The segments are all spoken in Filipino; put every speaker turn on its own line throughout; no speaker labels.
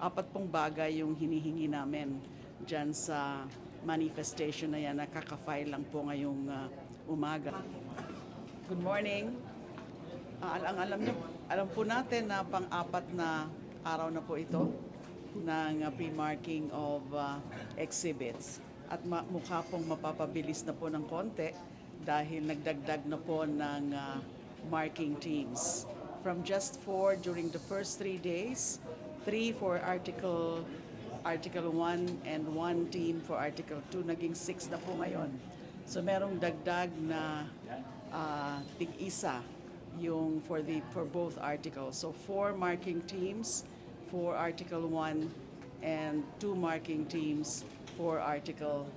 Apat pong bagay yung hinihingi namin dyan sa manifestation na yan. Nakaka-file lang po ngayong umaga. Good morning. Alam po natin na pang-apat na araw na po ito ng pre-marking of exhibits. At mukha pong mapapabilis na po ng konti dahil nagdagdag na po ng marking teams. From just 4 during the first 3 days, 3 for Article 1 and 1 team for Article 2, naging 6 na po ngayon. So merong dagdag na tig-isa yung for both articles. So 4 marking teams for Article 1 and 2 marking teams for Article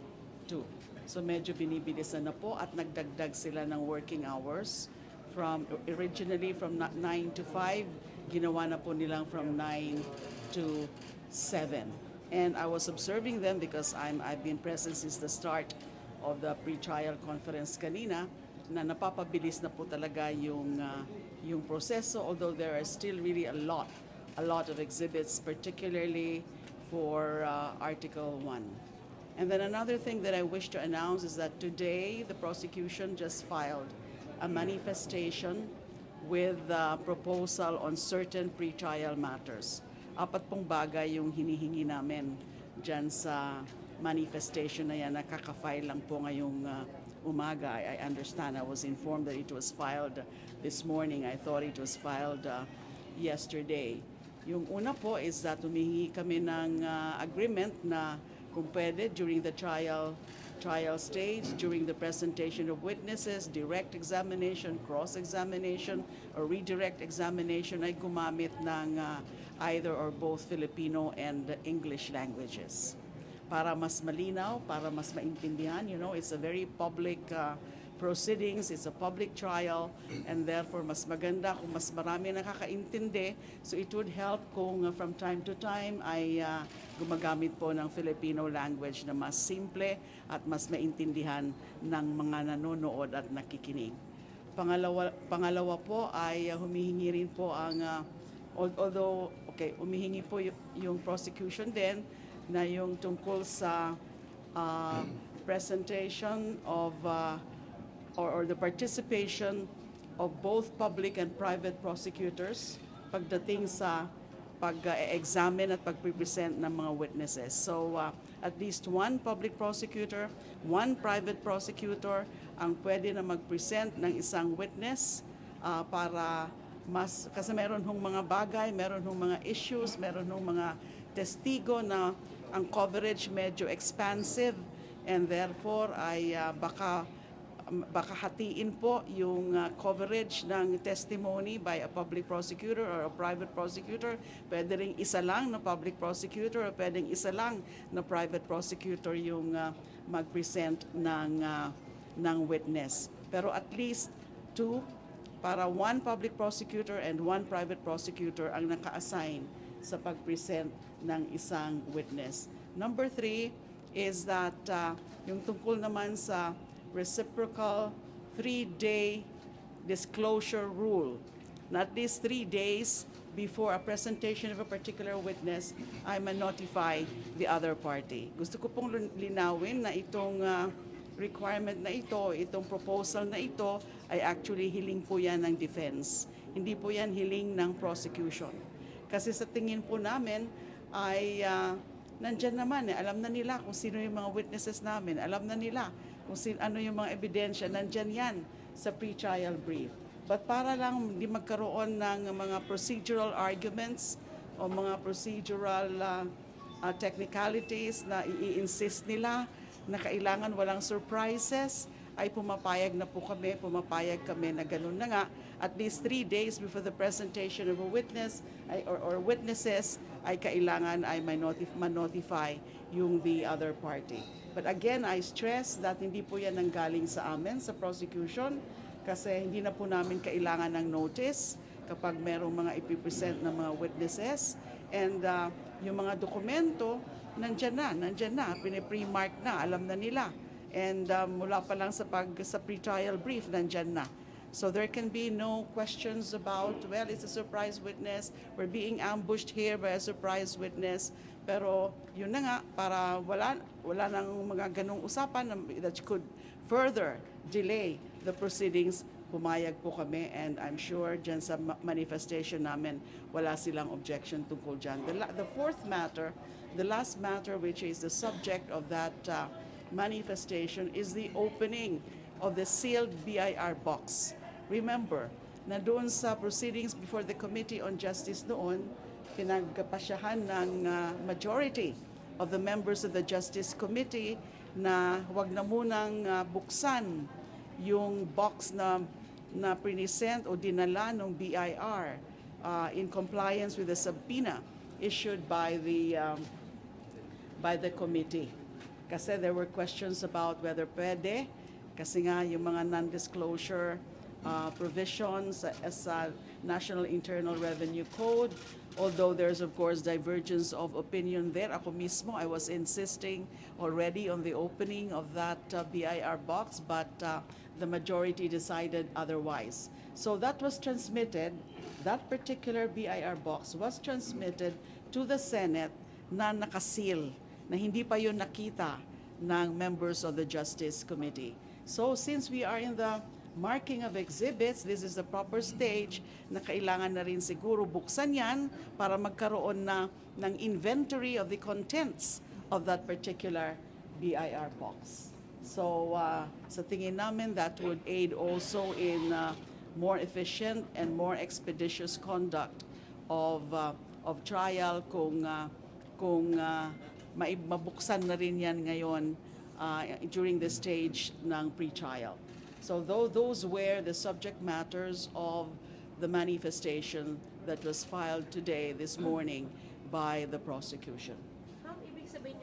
2. So medyo binibilisan na po at nagdagdag sila ng working hours from originally from 9 to 5, ginawa na po nilang from 9 to 7. And I was observing them because I've been present since the start of the pre-trial conference kanina, na napapabilis na po talaga yung proseso, although there are still really a lot of exhibits, particularly for Article 1. And then another thing that I wish to announce is that today the prosecution just filed a manifestation with a proposal on certain pre-trial matters. Apat pong bagay yung hinihingi namin dyan sa manifestation na yan. Nakaka-file lang po ngayong umaga. I understand. I was informed that it was filed this morning. I thought it was filed yesterday. Yung una po is that humihingi kami ng agreement na kung pwede during the trial stage, during the presentation of witnesses, direct examination, cross-examination, or redirect examination ay gumamit ng either or both Filipino and English languages. Para mas malinaw, para mas maintindihan, it's a very public proceedings, it's a public trial, and therefore mas maganda kung mas marami nakakaintindi. So it would help kung from time to time ay gumagamit po ng Filipino language na mas simple at mas maintindihan ng mga nanonood at nakikinig. Pangalawa po ay humihingi rin po ang, although, humihingi po yung prosecution din na yung tungkol sa presentation of or the participation of both public and private prosecutors pagdating sa pag-examine at pag-present ng mga witnesses. So at least one public prosecutor, one private prosecutor ang pwede na mag-present ng isang witness para kasi meron hong mga bagay, meron hong mga issues, meron hong mga testigo na ang coverage medyo expansive, and therefore ay baka hatiin po yung coverage ng testimony by a public prosecutor or a private prosecutor. Pwede ring isa lang na public prosecutor o pwedeng isa lang na private prosecutor yung mag-present ng witness. Pero at least 2, para one public prosecutor and one private prosecutor ang naka-assign sa pag-present ng isang witness. Number 3 is that yung tungkol naman sa reciprocal 3-day disclosure rule. Not these 3 days before a presentation of a particular witness, I may notify the other party. Gusto ko pong linawin na itong requirement na ito, itong proposal na ito, ay actually hiling po yan ng defense. Hindi po yan hiling ng prosecution. Kasi sa tingin po namin ay nandyan naman, alam na nila kung sino yung mga witnesses namin, alam na nila kung ano yung mga ebidensya, nandyan yan sa pre-trial brief. But para lang hindi magkaroon ng mga procedural arguments o mga procedural technicalities na i-insist nila na kailangan walang surprises, ay pumapayag kami na ganun na nga. At least 3 days before the presentation of a witness or witnesses, ay kailangan ay ma-notify yung the other party. But again, I stress that hindi po yan nanggaling sa amin, sa prosecution, kasi hindi na po namin kailangan ng notice kapag merong mga ipipresent na mga witnesses. And yung mga dokumento, nandyan na, pinipremark na, alam na nila. And mula pa lang sa pre-trial brief, nandyan na. So there can be no questions about, well, it's a surprise witness, we're being ambushed here by a surprise witness. Pero yun na nga, para wala nang mga ganong usapan that could further delay the proceedings, pumayag po kami, and I'm sure dyan sa manifestation namin, wala silang objection tungkol dyan. The fourth matter, the last matter which is the subject of that manifestation is the opening of the sealed BIR box. Remember, na doon sa proceedings before the Committee on Justice noon, pinagpasyahan ng majority of the members of the Justice Committee na wag na munang buksan yung box na present o dinala ng BIR in compliance with the subpoena issued by the committee. Kasi there were questions about whether pwede, kasi nga yung mga non-disclosure provisions as National Internal Revenue Code, although there's of course divergence of opinion there. Ako mismo, I was insisting already on the opening of that BIR box, but the majority decided otherwise. So that was transmitted, that particular BIR box was transmitted to the Senate na nakasil, na hindi pa yun nakita ng members of the Justice Committee. So since we are in the marking of exhibits, this is the proper stage na kailangan na rin siguro buksan yan para magkaroon na ng inventory of the contents of that particular BIR box. So sa tingin namin, that would aid also in more efficient and more expeditious conduct of trial kung mabuksan na rin yan ngayon during the stage ng pre-trial. So those were the subject matters of the manifestation that was filed today, this morning, by the prosecution.